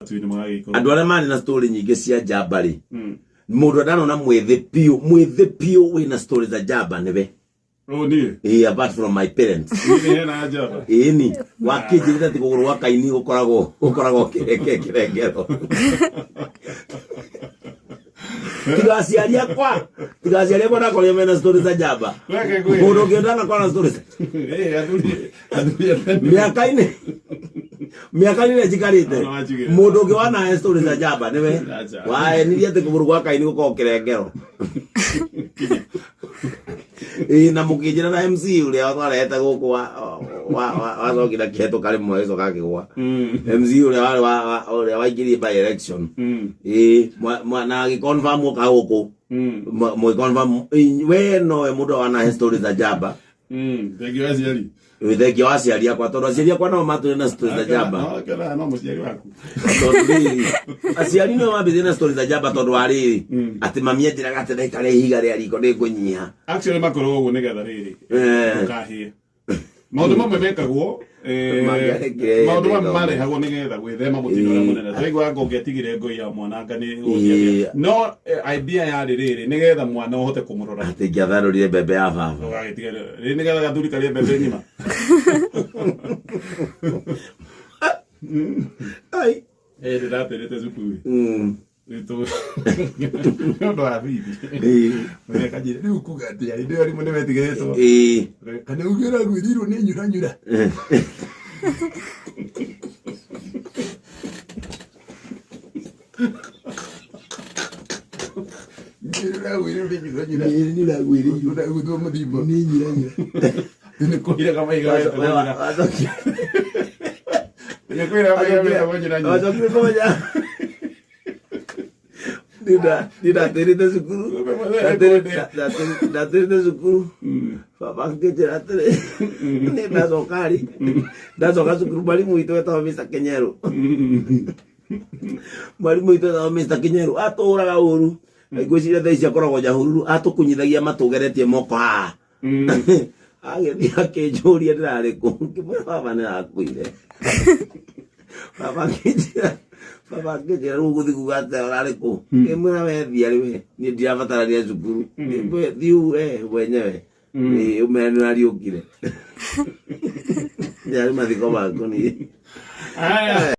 Andu arĩa marĩ na story nyingĩ cia njamba rĩ, mũndũ ndanona mwĩthĩ piũ wĩna story za njamba nĩwe. Apart from my parents. Ni wakĩnjĩrĩra atĩ kũgũrũ gwa Kaini gũkoragwo kĩrengero. Tigaciaria kwa nakoria mena story za njamba. Mũndũ ũngĩendana kwa na story. Miaka-inĩ njikarĩte mũndũ ũngĩ wana story za njamba nĩwe. Waenirie atĩ kũgũrũ gwa Kaini gũkoragwo kĩrengero. Na mũkĩnjĩra na MC ũrĩa twarehete gũkũ wacokire kĩhetũka rĩmwe gĩcoka kĩgwa. MC ũrĩa waingĩrie by election. Na agĩconfirm ũka gũkũ. Mũgĩconfirm we nowe mũndũ wana story za njamba. Thengio wa aciari akwa tondũ aciari akwa no matũrĩ na story za njamba. No mũciari waku. Aciari no mambĩrĩrie na story za njamba tondũ wa rĩrĩ atĩ mami enjĩraga atĩ ndaikare ihiga rĩa riko nĩngũnyiha. Actually makoragwo ũguo nĩgetha rĩrĩ ndũkahĩe. Maũndũ mamwe mekagwo maũndũ mamwe marehagwo nĩgetha gwĩthema mũtino ũrĩa mũnene. Twaigua ngũngĩatigire ngũi ya mwananga nĩ no idea ya rĩrĩ nĩgetha mwana ũhote kũmũrora. Atĩ ingĩatharũrire mbembe ya baba. Rĩrĩ nĩgetha gathuri karĩe mbembe ng'ima. Ai. Ndĩraterete cukuru. Ndo wa bibi. Kajire rĩu kuga atĩ ndio ari mũnene wetigĩrĩtwo. Kana ugira gwĩthirwo nĩ nyura. Ndaterete cukuru. Ndaterete cukuru. Baba ngĩnjĩra atĩrĩ nĩ ndacoka cukuru mwarimu witũ wetagwo Mr. Kinyeru. Mwarimu witũ wetagwo Mr. Kinyeru atũraga ũru. Ngwĩciria thaa ici akoragwo Nyahururu atũkunyithagia matũgeretie moko haha. Agĩthiĩ akĩnjũria ndĩrarĩ kũ. Ngĩmwĩra baba nĩarakuire. Baba ngĩnjĩra rĩu gũthiĩ kuga atĩ ũrarĩ kũ. Ngĩmwĩra we thiarĩ we niĩ ndirabatarania cukuru. Thiĩ wenyewe ũmere nĩũrariũkire. Yarĩ mathiko maku niĩ.